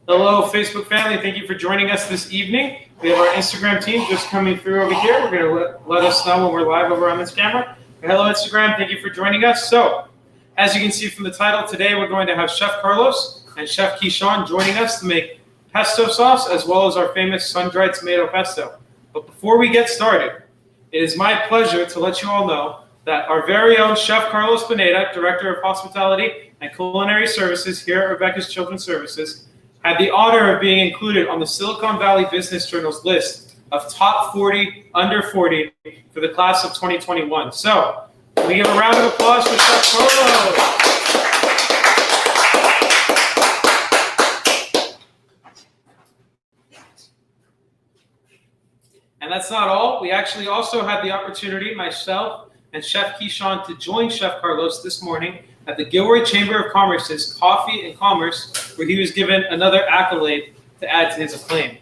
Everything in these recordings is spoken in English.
Hello, Facebook family. Thank you for joining us this evening. We have our Instagram team just coming through over here. We're going to let us know when we're live over on this camera. Hello, Instagram. Thank you for joining us. So, as you can see from the title, today we're going to have Chef Carlos and Chef Kishon joining us to make pesto sauce as well as our famous sun-dried tomato pesto. But before we get started, it is my pleasure to let you all know that our very own Chef Carlos Pineda, Director of Hospitality and Culinary Services here at Rebecca's Children's Services, had the honor of being included on the Silicon Valley Business Journal's list of top 40 under 40 for the class of 2021. So, we give a round of applause for Chef Carlos. And that's not all. We actually also had the opportunity, myself and Chef Kishon, to join Chef Carlos this morning at the Gilroy Chamber of Commerce's Coffee and Commerce, where he was given another accolade to add to his acclaim.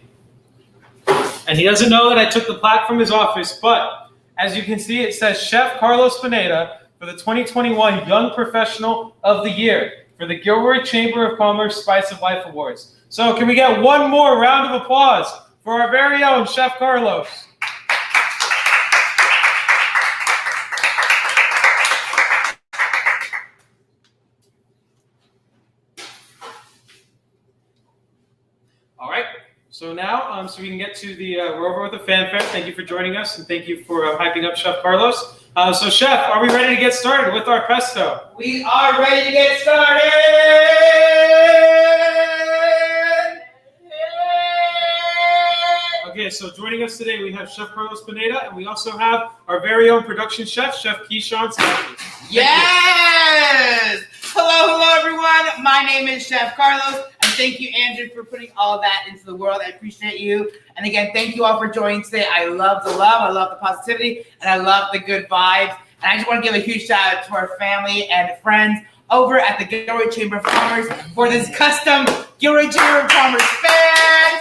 And he doesn't know that I took the plaque from his office, but as you can see, it says Chef Carlos Pineda for the 2021 Young Professional of the Year for the Gilroy Chamber of Commerce Spice of Life Awards. So can we get one more round of applause for our very own Chef Carlos? All right, so now, so we can get to the, we're over with the fanfare. Thank you for joining us, and thank you for hyping up Chef Carlos. So Chef, are we ready to get started with our pesto? We are ready to get started! Okay, so joining us today, we have Chef Carlos Pineda, and we also have our very own production chef, Chef Kishon. Yes! Hello, everyone. My name is Chef Carlos, and thank you, Andrew, for putting all of that into the world. I appreciate you. And again, thank you all for joining today. I love the love, I love the positivity, and I love the good vibes. And I just want to give a huge shout out to our family and friends over at the Gilroy Chamber of Commerce for this custom Gilroy Chamber of Commerce fan.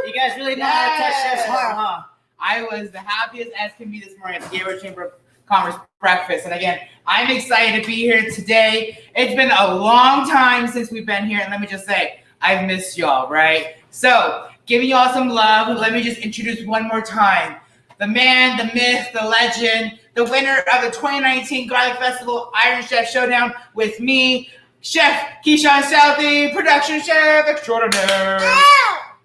You guys really know how to touch Chef's heart, huh? I was the happiest as can be this morning at the Gilroy Chamber of Commerce breakfast. And again, I'm excited to be here today. It's been a long time since we've been here. And let me just say, I've missed y'all, right? So, giving y'all some love, let me just introduce one more time. The man, the myth, the legend, the winner of the 2019 Garlic Festival Iron Chef Showdown with me, Chef Kishon Southey, production chef extraordinaire.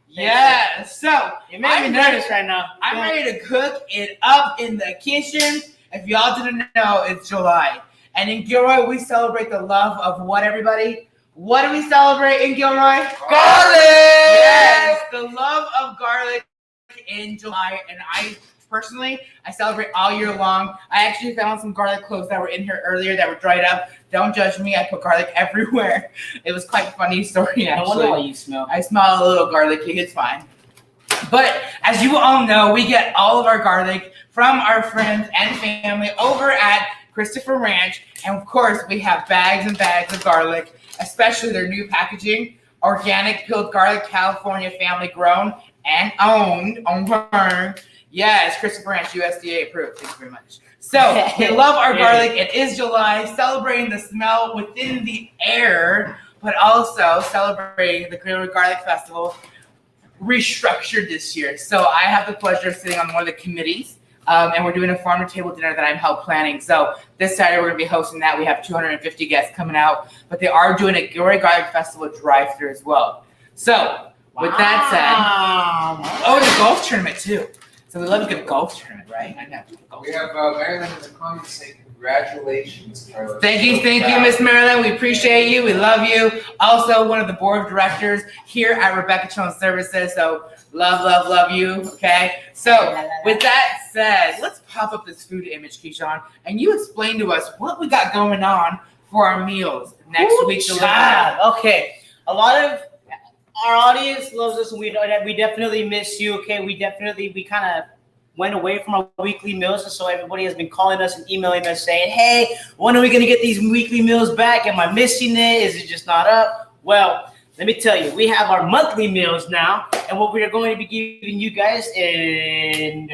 Yes, so you made me nervous right now. I'm ready to cook it up in the kitchen. If y'all didn't know, it's July. And in Gilroy, we celebrate the love of what, everybody? What do we celebrate in Gilroy? Garlic! Yes, the love of garlic in July. And I celebrate all year long. I actually found some garlic cloves that were in here earlier that were dried up. Don't judge me. I put garlic everywhere. It was quite a funny story, actually. I wonder what you smell. I smell a little garlicky. It's fine. But as you all know, we get all of our garlic from our friends and family over at Christopher Ranch. And of course, we have bags and bags of garlic, especially their new packaging. Organic peeled garlic, California family grown and owned. Yes, Christopher Ranch, USDA approved. Thank you very much. So we love our garlic. It is July, celebrating the smell within the air, but also celebrating the Gilroy Garlic Festival, restructured this year. So I have the pleasure of sitting on one of the committees, and we're doing a farm-to-table dinner that I'm help planning. So this Saturday we're going to be hosting that. We have 250 guests coming out, but they are doing a Gilroy Garlic Festival drive-thru as well. So with that said, the golf tournament too. So we love a good golf tournament, right? I know. We have Marilyn in the comments saying congratulations, Carlos. Thank you, Miss Marilyn. We appreciate you. We love you. Also, one of the board of directors here at Rebecca Children's Services. So love you. Okay. So with that said, let's pop up this food image, Kishon, and you explain to us what we got going on for our meals next week. Okay. A lot of our audience loves us, and we definitely miss you. Okay, we kind of went away from our weekly meals, and so everybody has been calling us and emailing us saying, "Hey, when are we gonna get these weekly meals back? Am I missing it? Is it just not up?" Well, let me tell you, we have our monthly meals now, and what we are going to be giving you guys in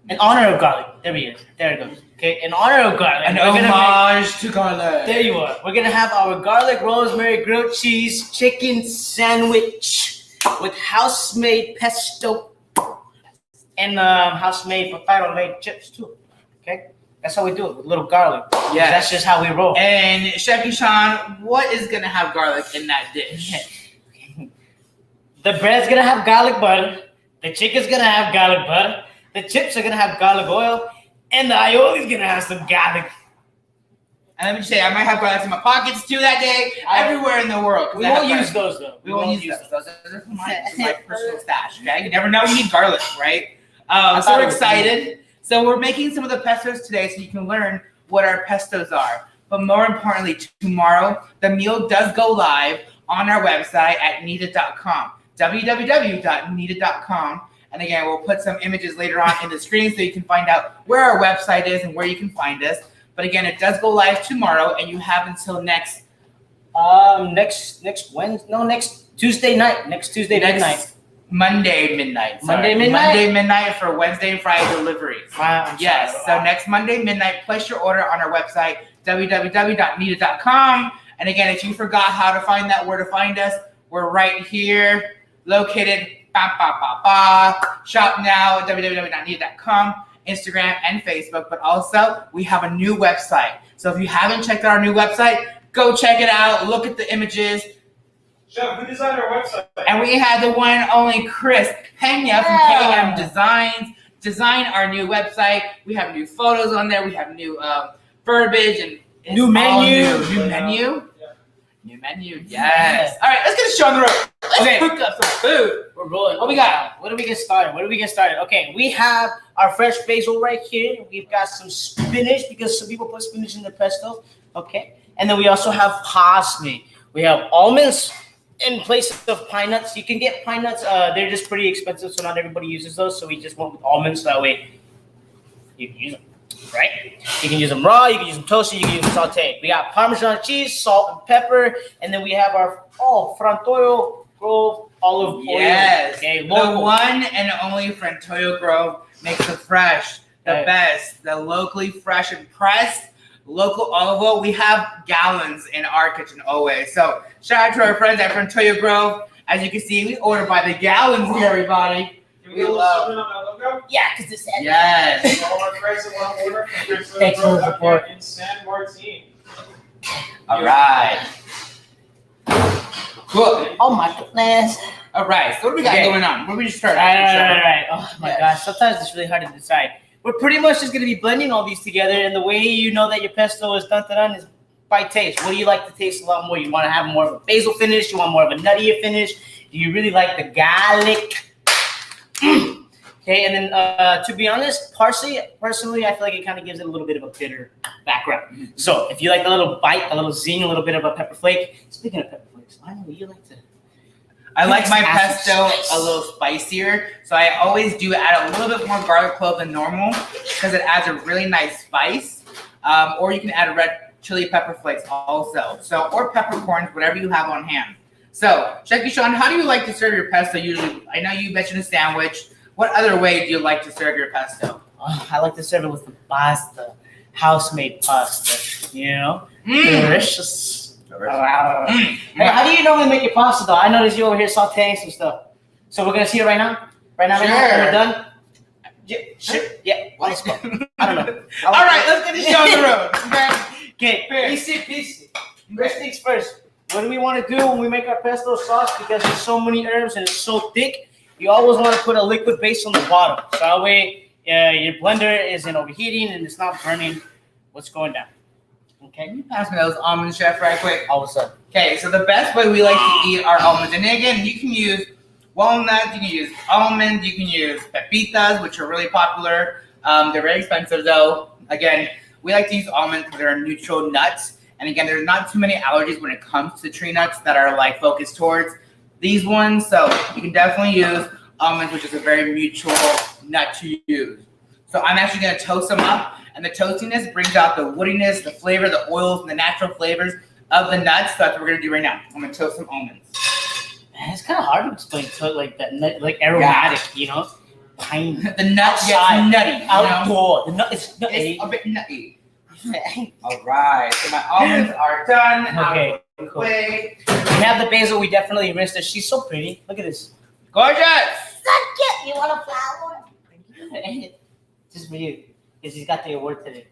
In honor of garlic. There he is. There it goes. Okay, in honor of garlic. An we're gonna homage to garlic. there you are. We're gonna have our garlic rosemary grilled cheese chicken sandwich with house-made pesto and house-made potato-made chips too. Okay, that's how we do it with little garlic. Yes. That's just how we roll. And Chef Kishon, what is gonna have garlic in that dish? The bread's gonna have garlic butter. The chicken's gonna have garlic butter. The chips are gonna have garlic oil, and the aioli's gonna have some garlic. And let me just say, I might have garlic in my pockets too that day, everywhere in the world. We won't use those though. We won't use those. Those are my personal stash. Okay, you never know you need garlic, right? So we're excited. So we're making some of the pestos today, so you can learn what our pestos are. But more importantly, tomorrow the meal does go live on our website at kneaded.com. www.kneaded.com. And again, we'll put some images later on in the screen so you can find out where our website is and where you can find us. But again, it does go live tomorrow, and you have until next Tuesday night. Next Tuesday midnight. Monday midnight. Monday midnight? Monday midnight for Wednesday and Friday deliveries. Wow, Yes. So next Monday midnight, place your order on our website, www.kneaded.com. And again, if you forgot how to find that, where to find us, we're right here, located. Shop now at www.kneaded.com, Instagram and Facebook. But also, we have a new website. So if you haven't checked out our new website, go check it out. Look at the images. Chef, who designed our website? And we had the one and only Chris Pena from KM Designs design our new website. We have new photos on there. We have new verbiage and New menu. New menu. New menu. Yes. All right, let's get the show on the road. Let's cook up some food. We're rolling. What we got? Where do we get started? Okay, we have our fresh basil right here. We've got some spinach because some people put spinach in their pesto. Okay, and then we also have parsley. We have almonds in place of pine nuts. You can get pine nuts. They're just pretty expensive, so not everybody uses those. So we just went with almonds. That way you can use them. Right? You can use them raw, you can use them toasted, you can use them sauteed. We got Parmesan cheese, salt and pepper, and then we have our Frantoio Grove olive oil. Yes. Okay, The local. one and only Frantoio Grove makes the fresh, the Right. best, the locally fresh and pressed local olive oil. We have gallons in our kitchen always. So shout out to our friends at Frantoio Grove. As you can see, we order by the gallons here, everybody. Can we get a little something on that logo? Yeah, because it's Yes. All our friends that want to order from Chris Thanks for the support. in San Martin. All right. Cool. Oh my goodness. All right. So what do we got Okay. going on? Where do we just start? Right. Oh my Yes. gosh. Sometimes it's really hard to decide. We're pretty much just going to be blending all these together, and the way you know that your pesto is done is by taste. What do you like to taste a lot more? You want to have more of a basil finish? You want more of a nuttier finish? Do you really like the garlic? Okay, and then to be honest, parsley, personally, I feel like it kind of gives it a little bit of a bitter background. So if you like a little bite, a little zing, a little bit of a pepper flake. Speaking of pepper flakes, I know you like to. I like my Add some pesto spice. a little spicier, so I always do add a little bit more garlic clove than normal because it adds a really nice spice. Or you can add red chili pepper flakes also. So, or peppercorns, whatever you have on hand. So, Chef Kishon, how do you like to serve your pesto usually? I know you mentioned a sandwich. What other way do you like to serve your pesto? Oh, I like to serve it with the pasta, house-made pasta. You know, Mm. delicious. Mm. Hey, how do you normally make your pasta, though? I noticed you over here sauteing some stuff. So we're gonna see it right now. Right now, Sure. when we're done. Yeah, sure. Yeah. Let's go. I don't know. All right, let's get the show on the road. Okay. Okay. Easy. First things first. What do we want to do when we make our pesto sauce? Because there's so many herbs and it's so thick, you always want to put a liquid base on the bottom. So that way your blender isn't overheating and it's not burning what's going down. Okay? Can you pass me those almonds, Chef, right quick? All of a sudden. Okay, so the best way we like to eat our almonds, and again, you can use walnuts, you can use almonds, you can use pepitas, which are really popular. They're very expensive though. Again, we like to use almonds because they're neutral nuts. And again, there's not too many allergies when it comes to tree nuts that are like focused towards these ones. So you can definitely use almonds, which is a very mutual nut to use. So I'm actually gonna toast them up, and the toastiness brings out the woodiness, the flavor, the oils, and the natural flavors of the nuts. So that's what we're gonna do right now. I'm gonna toast some almonds. Man, it's kind of hard to explain to it like that, like aromatic, you know? piney. The nut gets Outside. nutty. You know? Outdoor. The nut is nutty. It's a bit nutty. All right, so my almonds are done. Okay, cool. Wait. We have the basil. We definitely rinsed her. She's so pretty. Look at this. Gorgeous. Suck it. You want a flower? Just for you. Because he's got the award today.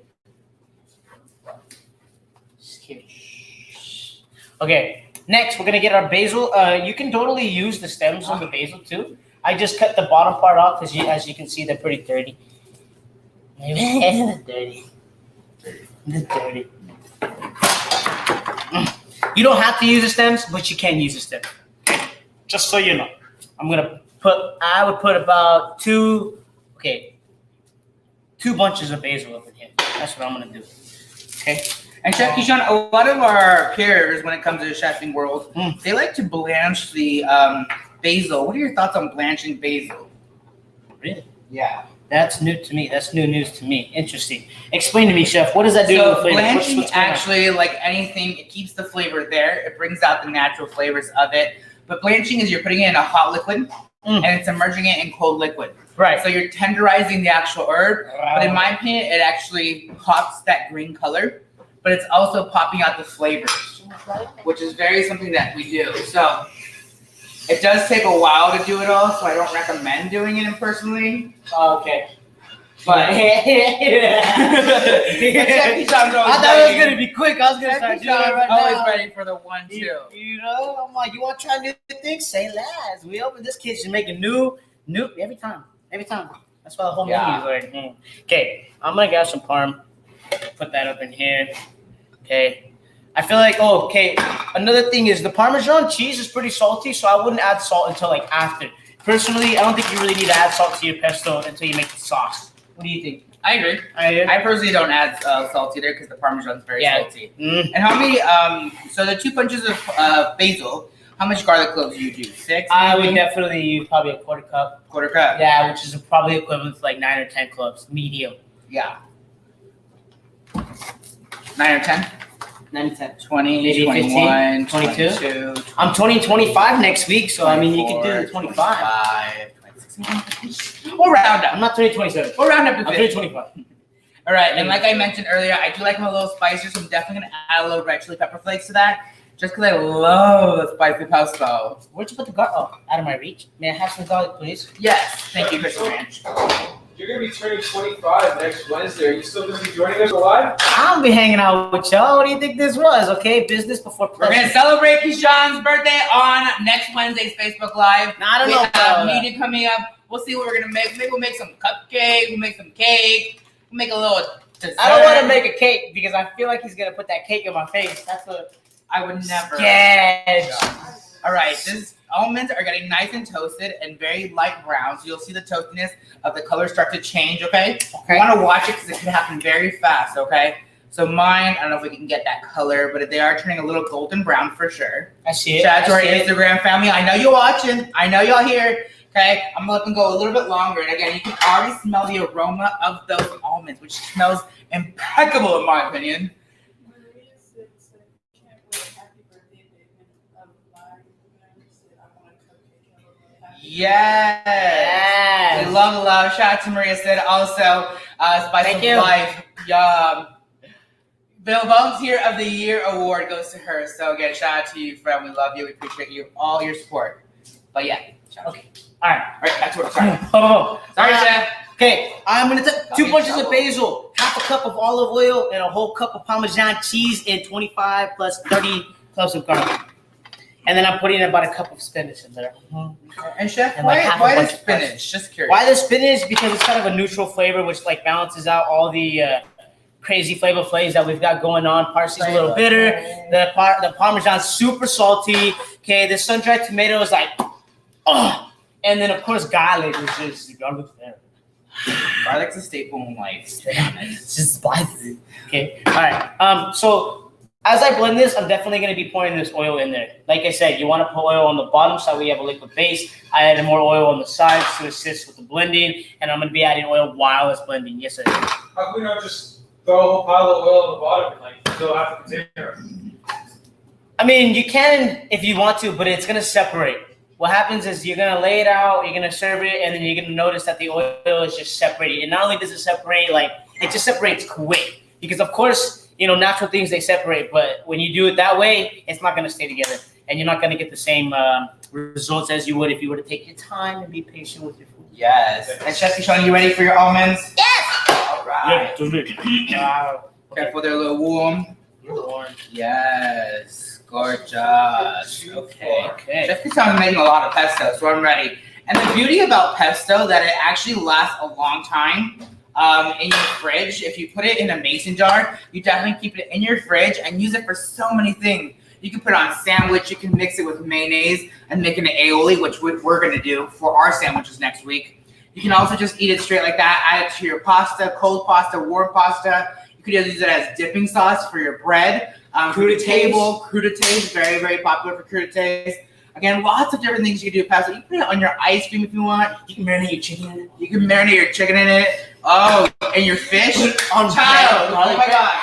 Just kidding. Okay, next we're gonna get our basil. You can totally use the stems on the basil too. I just cut the bottom part off because as you can see, they're pretty dirty. Dirty. Dirty. You don't have to use the stems, but you can use the stems. Just so you know. I would put about two bunches of basil up in here. That's what I'm gonna do. Okay. And Chef Kishon, a lot of our peers, when it comes to the chefing world, they like to blanch the basil. What are your thoughts on blanching basil? Really? Yeah. That's new to me. That's new news to me. Interesting. Explain to me, Chef. What does that do to the So flavor? blanching What's going on? actually, like anything, it keeps the flavor there. It brings out the natural flavors of it. But blanching is you're putting it in a hot liquid and it's immersing it in cold liquid. Right. So you're tenderizing the actual herb. But in my opinion, it actually pops that green color. But it's also popping out the flavors, which is very something that we do. So it does take a while to do it all, so I don't recommend doing it personally. Okay. But I thought it was gonna be quick. I was gonna start doing it right always now. ready for the 1-2. You know, I'm like, you want to try new things? Say less. We open this kitchen, making new every time. That's why the whole menu is like. Okay, I'm gonna get some parm. Put that up in here. Okay. I feel like, another thing is the Parmesan cheese is pretty salty, so I wouldn't add salt until like after. Personally, I don't think you really need to add salt to your pesto until you make the sauce. What do you think? I agree. I personally don't add salt either because the Parmesan's very salty. Mm. And how many, so the 2 punches of basil, how much garlic cloves do you do? 6? I would definitely use probably a quarter cup. Quarter cup? Yeah, which is probably equivalent to like 9 or 10 cloves, medium. Yeah. 9 or 10? 9 to 10. 20, Maybe 21, 22? 22. I'm 25 next week, so I mean, you can do the 25. 26. We'll round up. I'm not 27. We'll round up to I'm 50. 25. All right, and like I mentioned earlier, I do like them a little spicier, so I'm definitely gonna add a little red chili pepper flakes to that, just because I love the spicy pesto. Where'd you put the garlic? Oh, out of my reach. May I have some garlic, please? Yes, thank you, Kishon Ranch. You're going to be turning 25 next Wednesday. Are you still going to be joining us live? I'll be hanging out with y'all. What do you think this was? Okay, business before We're pleasure. gonna celebrate Kishon's birthday on next Wednesday's Facebook Live. Now, I don't we know have about that. meeting coming up. We'll see what we're gonna make. Maybe we'll make some cupcake. We'll make some cake. We'll make a little dessert. I don't want to make a cake because I feel like he's gonna put that cake in my face. That's what. I would never. Yes. All right, these almonds are getting nice and toasted and very light brown. So you'll see the toastiness of the color start to change. Okay. You want to watch it because it can happen very fast. Okay. So mine, I don't know if we can get that color, but they are turning a little golden brown for sure. I see it. Shout out to our I see it. Instagram family. I know you're watching. I know y'all here. Okay, I'm gonna let them go a little bit longer. And again, you can already smell the aroma of those almonds, which smells impeccable in my opinion. Maria said, can't wait, happy birthday, David. Live. Said, I want a cupcake. Happy Yes. Yes. We love. Shout out to Maria said also, Spice Thank of you. Life. The Volunteer of the Year award goes to her. So again, shout out to you, friend. We love you. We appreciate you, all your support. But yeah. Okay. All right. All right, back to work. Sorry. Oh. Sorry, Chef. Okay, I'm gonna take 2 me bunches of trouble. basil, half a cup of olive oil, and a whole cup of Parmesan cheese, and 25 plus 30 cloves of garlic. And then I'm putting about a cup of spinach in there. And Chef, And like half a why bunch the of spinach? Just curious. Why the spinach? Because it's kind of a neutral flavor, which like balances out all the crazy flavor flavors that we've got going on. Parsley's a little bitter. The Parmesan's super salty. Okay, the sun-dried tomato is like, oh. And then of course garlic, which is garlic's there. Garlic's a staple in life. It's just spicy. Okay. All right. So as I blend this, I'm definitely going to be pouring this oil in there. Like I said, you want to put oil on the bottom so we have a liquid base. I added more oil on the sides to assist with the blending, and I'm going to be adding oil while it's blending. Yes, sir. How can we not just throw a whole pile of oil on the bottom and like fill half the container? I mean, you can if you want to, but it's going to separate. what happens is you're gonna lay it out, you're gonna serve it, and then you're gonna notice that the oil is just separated. And not only does it separate, like it just separates quick. Because of course, natural things they separate, but when you do it that way, it's not gonna stay together, and you're not gonna get the same results as you would if you were to take your time and be patient with your food. Yes. And Chef Kishon, you ready for your almonds? Yes. All right. Wow. Careful, they're a little warm. Yes. Gorgeous. Okay. Chef Kishon is making a lot of pesto, so I'm ready. And the beauty about pesto that it actually lasts a long time. In your fridge, if you put it in a mason jar, you definitely keep it in your fridge and use it for so many things. You can put it on a sandwich, you can mix it with mayonnaise and make an aioli, which we're gonna do for our sandwiches next week. You can also just eat it straight like that, add it to your pasta, cold pasta, warm pasta. You could use it as dipping sauce for your bread. Crudités, very, very popular for crudités. Again, lots of different things you can do with pesto. You can put it on your ice cream if you want. You can marinate your chicken in it. You can marinate your chicken in it. Oh, and your fish. Oh my God.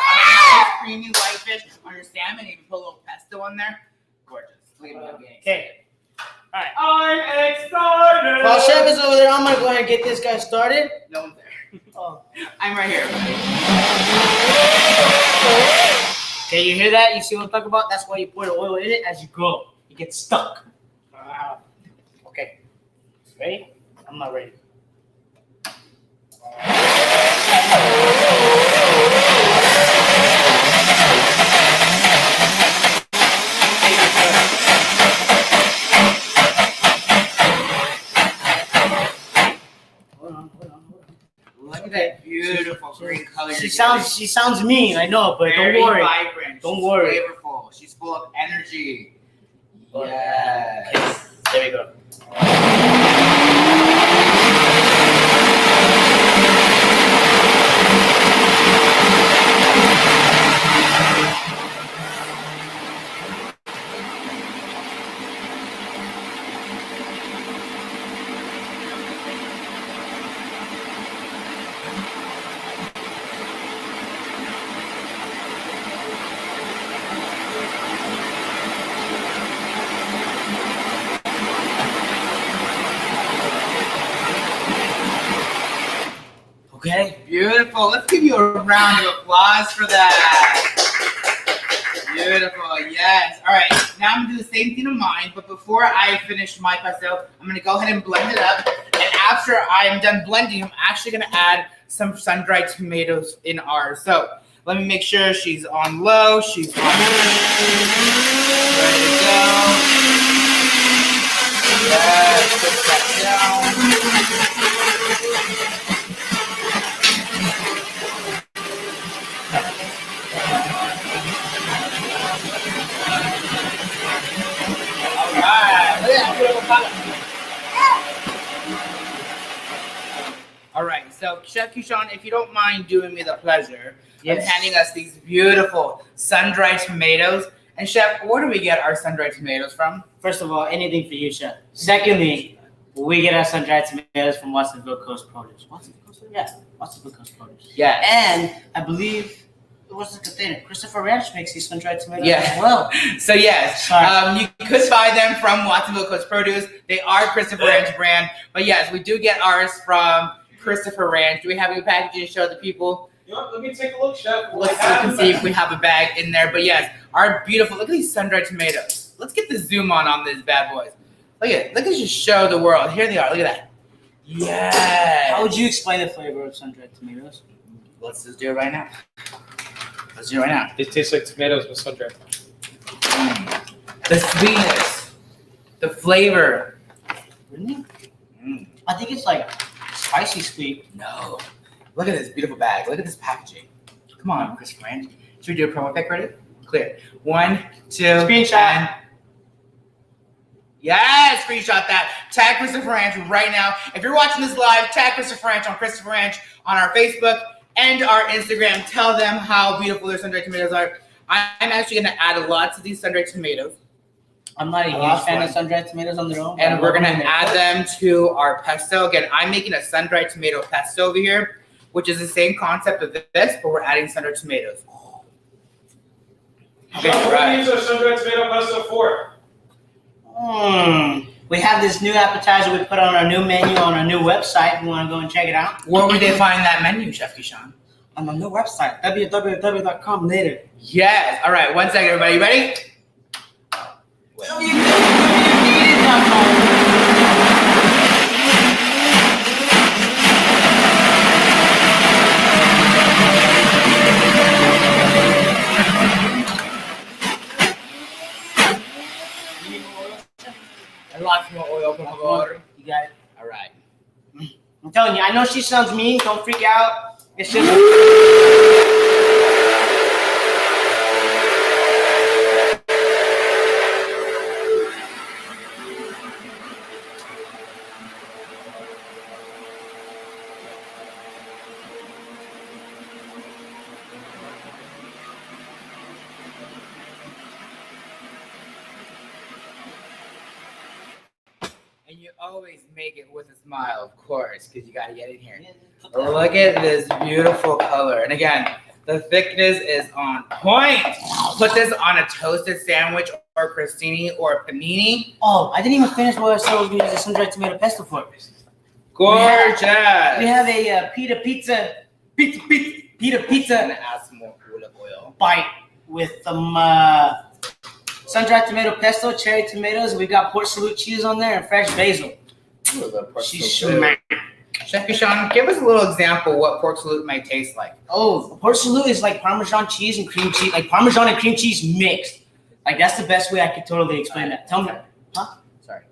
Creamy white fish on your salmon. You can put a little pesto on there. Gorgeous. Look at me. Okay. All right. I'm excited. While Chef is over there, I'm gonna go ahead and get this guy started. No one's there. Oh. I'm right here. Okay, you hear that? You see what I'm talking about? That's why you pour the oil in it as you go. It gets stuck. Wow. Okay. Ready? I'm not ready. Hold on. Look at that beautiful green color. She sounds mean, I know, but very don't worry. Vibrant. Don't She's worry. flavorful. She's full of energy. Yes. There we go. Okay. Beautiful. Let's give you a round of applause for that. Beautiful. Yes. All right. Now I'm going to do the same thing to mine, but before I finish my pesto, I'm going to go ahead and blend it up. And after I am done blending, I'm actually going to add some sun-dried tomatoes in ours. So let me make sure she's on low. She's on ready to go. Yes. Put that down. All right, so Chef Kishon, if you don't mind doing me the pleasure of handing us these beautiful sun-dried tomatoes. And Chef, where do we get our sun-dried tomatoes from? First of all, anything for you, Chef. Secondly, we get our sun-dried tomatoes from Watsonville Coast Produce. Watsonville Coast Produce? Yeah, Watsonville Coast Produce. Yeah. And I believe it was the container. Christopher Ranch makes these sun-dried tomatoes as well. So yes, you could buy them from Watsonville Coast Produce. They are Christopher Ranch brand. But yes, we do get ours from Christopher Ranch. Do we have any packaging to show the people? You know what? Let me take a look, Chef. Let's look and see if we have a bag in there. But yes, our beautiful, look at these sun-dried tomatoes. Let's get the zoom on these bad boys. Look at just show the world. Here they are. Look at that. Yes. How would you explain the flavor of sun-dried tomatoes? Let's just do it right now. Let's do it right now. It tastes like tomatoes with sun-dried. The sweetness, the flavor. Really? I think it's like spicy sweet. No. Look at this beautiful bag. Look at this packaging. Come on, Chris Brand. Should we do a promo pic ready? Clear. 1, 2, Screenshot. And yes, screenshot that. Tag Christopher Ranch right now. If you're watching this live, tag Christopher Ranch on Christopher Ranch on our Facebook and our Instagram. Tell them how beautiful their sun-dried tomatoes are. I'm actually going to add a lot to these sun-dried tomatoes. I'm not a huge fan of sun-dried tomatoes on their own. And we're going to add them to our pesto. Again, I'm making a sun-dried tomato pesto over here, which is the same concept of this, but we're adding sun-dried tomatoes. Okay, what do you use our sun-dried tomato pesto for? We have this new appetizer we put on our new menu on our new website. If you want to go and check it out. Where would they find that menu, Chef Kishon? On the new website, www.com. Yes. All right. 1 second, everybody. Ready? A lot more oil, por favor. You got it. All right. I'm telling you, I know she sounds mean. Don't freak out. It's just. And you always make it with a smile, of course, because you got to get in here. Look at this beautiful color. And again, the thickness is on point. Put this on a toasted sandwich or crostini or panini. Oh, I didn't even finish what I said I was going to use the sun-dried tomato pesto for. Gorgeous. We have a pita pizza And add some more olive oil. bite with some sun-dried tomato pesto, cherry tomatoes. We got port salut cheese on there and fresh basil. Ooh, the pork She's salute. smack. Chef Kishon, give us a little example what pork salute might taste like. Oh, port salut is like Parmesan cheese and cream cheese, like Parmesan and cream cheese mixed. Like that's the best way I could totally explain that. Tell me, huh? Sorry.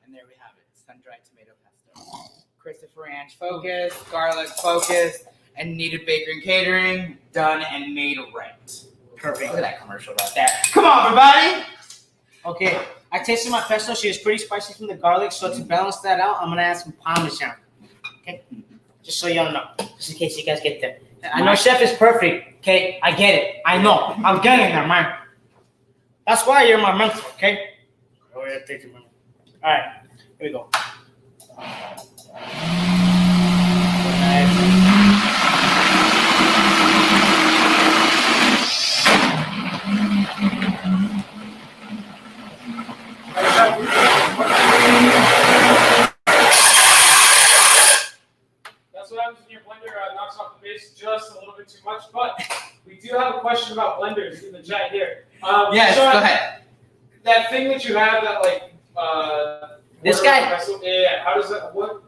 And there we have it, sun-dried tomato pesto. Christopher Ranch focus, garlic focus, and Kneaded Baker and Catering, done and made right. Perfect. Look at that commercial right there. Come on, everybody! Okay, I tasted my pesto. She was pretty spicy from the garlic, so to balance that out, I'm gonna add some Parmesan. Okay, just so y'all know, just in case you guys get that. I know Chef is perfect. Okay, I get it. I know. I'm getting there, man. That's why you're my mentor. Okay. Oh yeah, thank you, man. All right, here we go. That's what happens when your blender knocks off the base just a little bit too much. But we do have a question about blenders in the chat here. Yes, Sean, go ahead. That thing that you have, that like This guy? Yeah. How does that? What?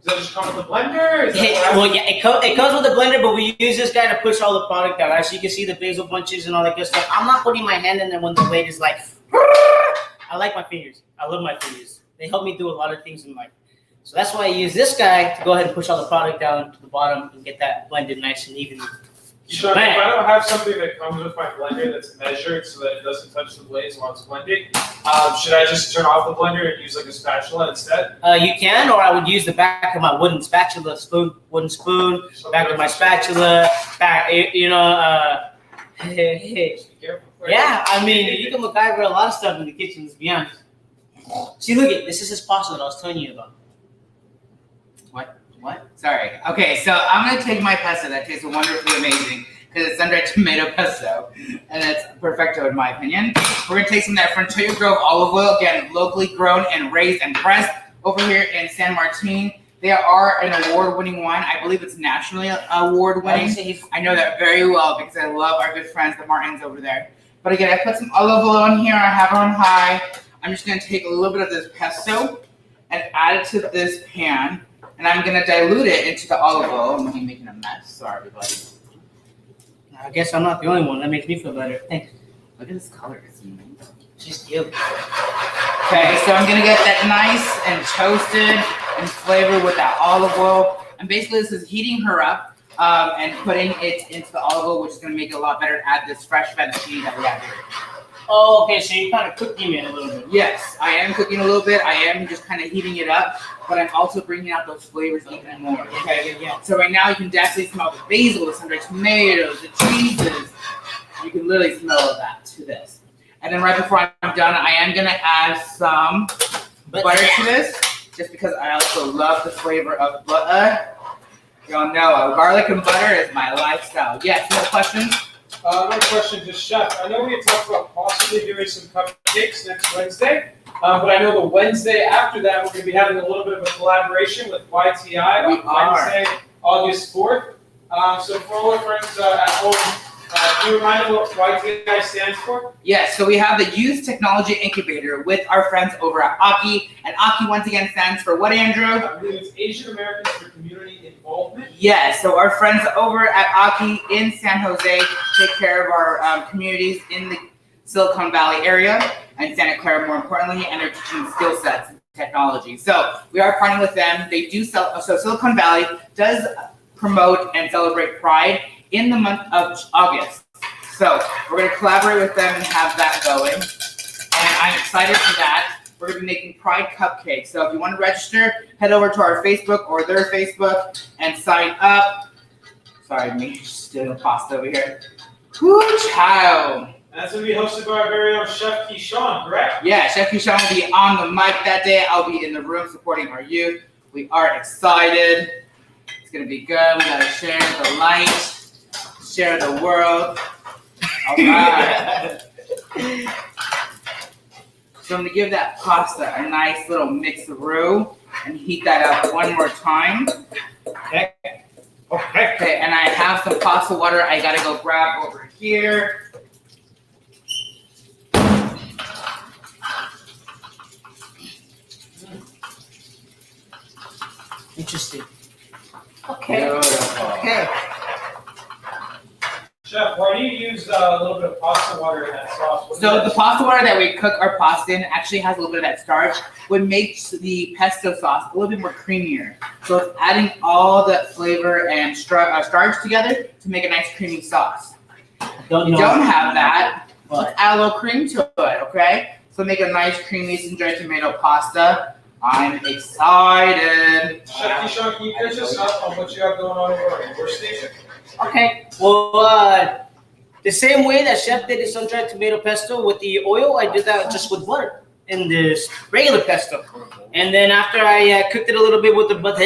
Does that just come with the blender? Is that Yeah, well, yeah, it comes with the blender, but we use this guy to push all the product out. Right? So you can see the basil bunches and all that good stuff. I'm not putting my hand in there when the weight is like. I like my fingers. I love my fingers. They help me do a lot of things in life. So that's why I use this guy to go ahead and push all the product down to the bottom and get that blended nice and even. Sean, if I don't have something that comes with my blender that's measured so that it doesn't touch the blades while it's blending, should I just turn off the blender and use like a spatula instead? You can, or I would use the back of my wooden spatula, wooden spoon, back of my spatula, back, Be careful. Yeah, I mean, you can MacGyver a lot of stuff in the kitchen, let's be honest. See, look at this is his pasta that I was telling you about. What? Sorry. Okay, so I'm gonna take my pesto that tastes wonderfully amazing because it's sun-dried tomato pesto, and it's perfecto in my opinion. We're gonna take some of that Frontier Grove olive oil, again, locally grown and raised and pressed over here in San Martin. They are an award-winning wine. I believe it's nationally award-winning. I know that very well because I love our good friends, the Martins over there. But again, I put some olive oil on here. I have it on high. I'm just gonna take a little bit of this pesto and add it to this pan. And I'm gonna dilute it into the olive oil. I'm making a mess. Sorry, everybody. I guess I'm not the only one. That makes me feel better. Thanks. Look at this color. It's amazing. Just you. Okay, so I'm gonna get that nice and toasted and flavored with that olive oil. And basically, this is heating her up and putting it into the olive oil, which is gonna make it a lot better. Add this fresh fettuccine that we have here. Oh, okay. So you're kind of cooking it a little bit. Yes, I am cooking a little bit. I am just kind of heating it up, but I'm also bringing out those flavors even more. Okay. Yeah. So right now you can definitely smell the basil, the sun-dried tomatoes, the cheeses. You can literally smell that to this. And then right before I'm done, I am gonna add some butter to this, just because I also love the flavor of butter. Y'all know garlic and butter is my lifestyle. Yes, no questions? One question to Chef. I know we had talked about possibly doing some cupcakes next Wednesday, but I know the Wednesday after that we're going to be having a little bit of a collaboration with YTI on Wednesday, August 4th. So for all our friends at home, can you remind them what YTI stands for? Yes, so we have the Youth Technology Incubator with our friends over at AKI. And AKI once again stands for what, Andrew? I believe it's Asian Americans for Community Involvement. Yes, so our friends over at AKI in San Jose take care of our communities in the Silicon Valley area and Santa Clara more importantly, and they're teaching skill sets and technology. So we are partnering with them. They do sell, so Silicon Valley does promote and celebrate Pride in the month of August. So we're going to collaborate with them and have that going. And I'm excited for that. We're going to be making Pride cupcakes. So if you want to register, head over to our Facebook or their Facebook and sign up. Sorry, me just doing pasta over here. Woo, child. That's going to be hosted by our very own Chef Kishon, correct? Yeah, Chef Kishon will be on the mic that day. I'll be in the room supporting our youth. We are excited. It's going to be good. We got to share the light. Share the world. All right. So I'm gonna give that pasta a nice little mix-a-roo and heat that up one more time. Okay. Okay, and I have some pasta water I gotta go grab over here. Interesting. Okay. Beautiful. Okay. Chef, why do you use a little bit of pasta water in that sauce? So the pasta water that we cook our pasta in actually has a little bit of that starch, which makes the pesto sauce a little bit more creamier. So it's adding all that flavor and starch together to make a nice creamy sauce. Don't You don't have that, What? let's add a little cream to it, okay? So make a nice creamy sun-dried tomato pasta. I'm excited. Chef Kishon, can you catch us up on what you have going on over at your station? Okay. Well, the same way that Chef did the sun-dried tomato pesto with the oil, I did that just with butter in this regular pesto. And then after I cooked it a little bit with the butter,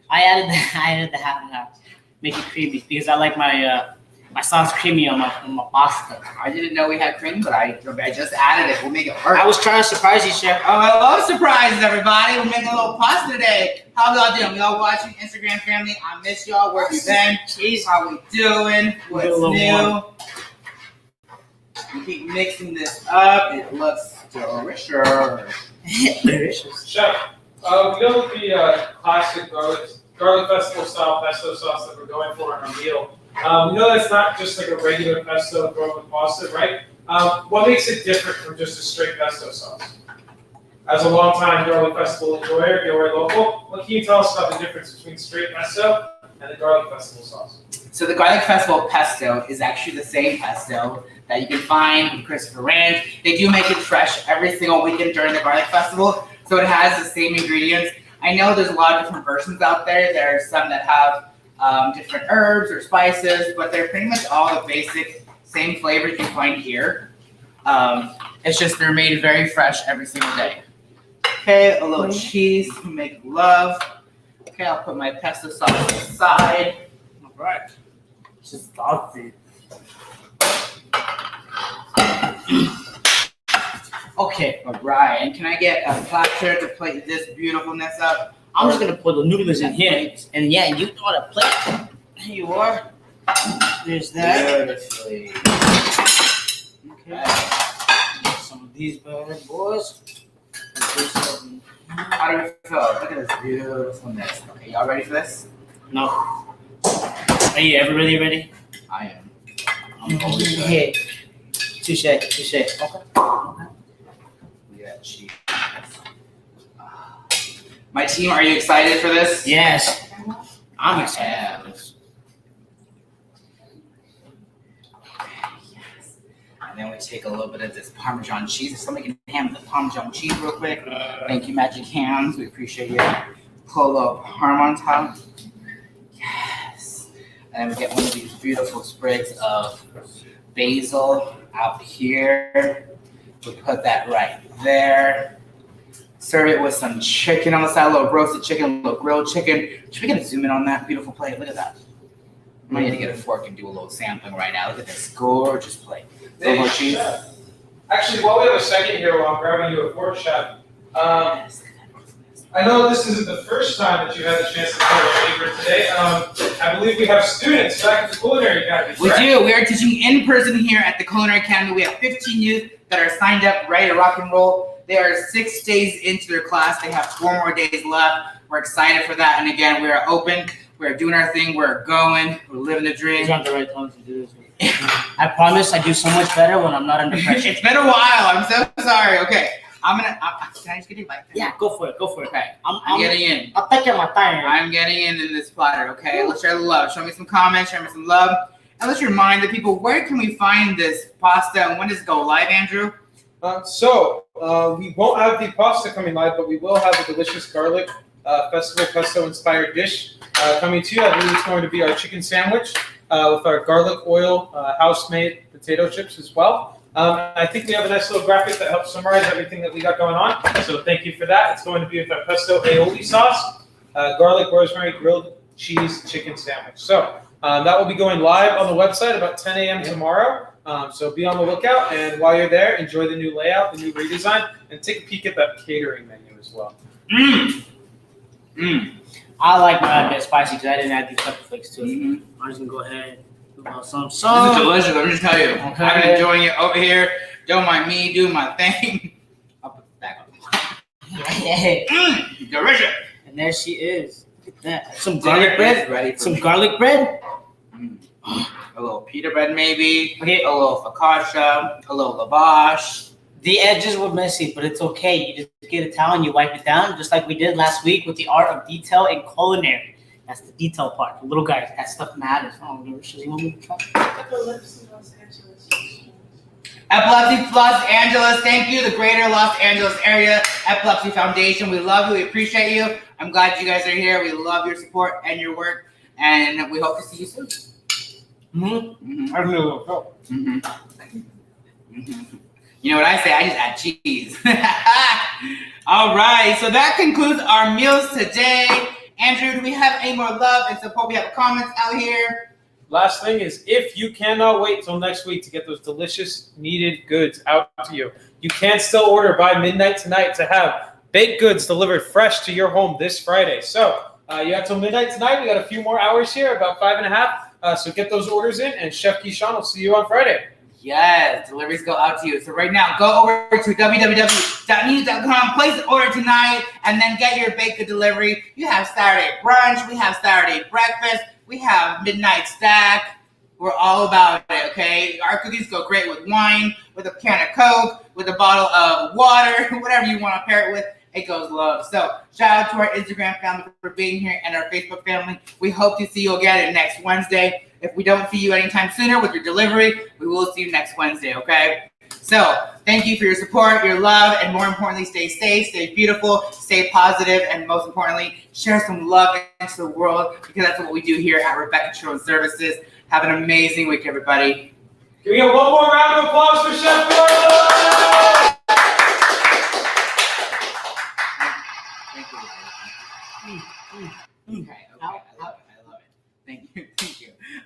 I added the half and half, make it creamy because I like my sauce creamy on my pasta. I didn't know we had cream, but I just added it. We'll make it work. I was trying to surprise you, Chef. Oh, I love surprises, everybody. We're making a little pasta today. How y'all doing? Y'all watching Instagram family? I miss y'all. Where you been? Jeez. How we doing? What's Do a little new? more. We keep mixing this up. It looks delicious. Delicious. Chef, we know the classic garlic festival style pesto sauce that we're going for in our meal. We know that's not just like a regular pesto thrown with pasta, right? What makes it different from just a straight pesto sauce? As a longtime garlic festival enjoyer, you're local. What can you tell us about the difference between straight pesto and the garlic festival sauce? So the Garlic Festival pesto is actually the same pesto that you can find with Christopher Ranch. They do make it fresh every single weekend during the Garlic Festival, so it has the same ingredients. I know there's a lot of different versions out there. There are some that have different herbs or spices, but they're pretty much all the basic same flavors you find here. It's just they're made very fresh every single day. Okay, a little cheese to make love. Okay, I'll put my pesto sauce aside. All right. Just salty. Okay. All right, and can I get a platter to plate this beautifulness up? I'm just gonna put the noodles in here, and yeah, you throw the plate. Here you are. There's that. Beautifully. Okay. Get some of these bad boys. How do you feel? Look at this beautifulness. Okay, y'all ready for this? No. Are you ever really ready? I am. I'm always ready. Hey. Touche. Okay. Look at that cheese. My team, are you excited for this? Yes. I'm excited. Yeah. for this. Yes. And then we take a little bit of this Parmesan cheese. If somebody can hand the Parmesan cheese real quick. Thank you, Magic Hands. We appreciate you. Pull a little parm on top. Yes. And then we get one of these beautiful sprigs of basil out here. We'll put that right there. Serve it with some chicken on the side, a little roasted chicken, a little grilled chicken. Should we get a zoom in on that beautiful plate? Look at that. I might need to get a fork and do a little sampling right now. Look at this gorgeous plate. A little more cheese. Actually, while we have a second here, while I'm grabbing you a fork, Chef, I know this isn't the first time that you had the chance to tell a favorite today. I believe we have students back at the Culinary Academy. We do. We are teaching in person here at the Culinary Academy. We have 15 youth that are signed up, ready to rock and roll. They are 6 days into their class. They have 4 more days left. We're excited for that. And again, we are open. We're doing our thing. We're going. We're living the dream. These aren't the right times to do this. I promise I do so much better when I'm not under pressure. It's been a while. I'm so sorry. Okay. Can I just get it like that? Yeah, go for it. Okay. I'm getting in. I'll take my time. I'm getting in this platter. Okay. Let's share the love. Show me some comments. Show me some love. And let's remind the people, where can we find this pasta and when does it go live, Andrew? We won't have the pasta coming live, but we will have a delicious garlic festival pesto inspired dish coming to you. I believe it's going to be our chicken sandwich with our garlic oil house-made potato chips as well. I think we have a nice little graphic that helps summarize everything that we got going on. So thank you for that. It's going to be with our pesto aioli sauce, garlic rosemary grilled cheese chicken sandwich. So that will be going live on the website about 10 a.m. tomorrow. So be on the lookout, and while you're there, enjoy the new layout, the new redesign, and take a peek at that catering menu as well. I like mine a bit spicy because I didn't add these pepper flakes to it. I'm just gonna go ahead and do some This is delicious. Let me just tell you. Okay. I've been enjoying it over here. Don't mind me doing my thing. I'll put it back on. Delicious. And there she is. Look at that. Some garlic bread. Ready for Some me. garlic bread. A little pita bread maybe. Okay. A little focaccia. A little lavash. The edges were messy, but it's okay. You just get a towel and you wipe it down, just like we did last week with the art of detail in culinary. That's the detail part. The little guys, that stuff matters. Oh, you want me to try? Epilepsy Los Angeles. Epilepsy Los Angeles, thank you. The Greater Los Angeles Area Epilepsy Foundation. We love you. We appreciate you. I'm glad you guys are here. We love your support and your work, and we hope to see you soon. I know. You know what I say? I just add cheese. All right, so that concludes our meals today. Andrew, do we have any more love and support? We have comments out here. Last thing is, if you cannot wait till next week to get those delicious kneaded goods out to you, you can still order by midnight tonight to have baked goods delivered fresh to your home this Friday. So you have till midnight tonight. We got a few more hours here, about 5.5. So get those orders in, and Chef Kishon will see you on Friday. Yes, deliveries go out to you. So right now, go over to www.news.com, place an order tonight, and then get your baked good delivery. You have Saturday brunch, we have Saturday breakfast, we have midnight stack. We're all about it, okay? Our cookies go great with wine, with a can of Coke, with a bottle of water, whatever you want to pair it with. It goes love. So shout out to our Instagram family for being here and our Facebook family. We hope to see you again next Wednesday. If we don't see you anytime sooner with your delivery, we will see you next Wednesday, okay? So thank you for your support, your love, and more importantly, stay safe, stay beautiful, stay positive, and most importantly, share some love into the world, because that's what we do here at Rebecca Children's Services. Have an amazing week, everybody. Can we get one more round of applause for Chef Carlos? Okay, I love it. Thank you.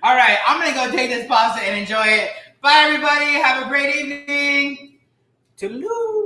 All right, I'm gonna go take this pasta and enjoy it. Bye, everybody. Have a great evening. Toodaloo.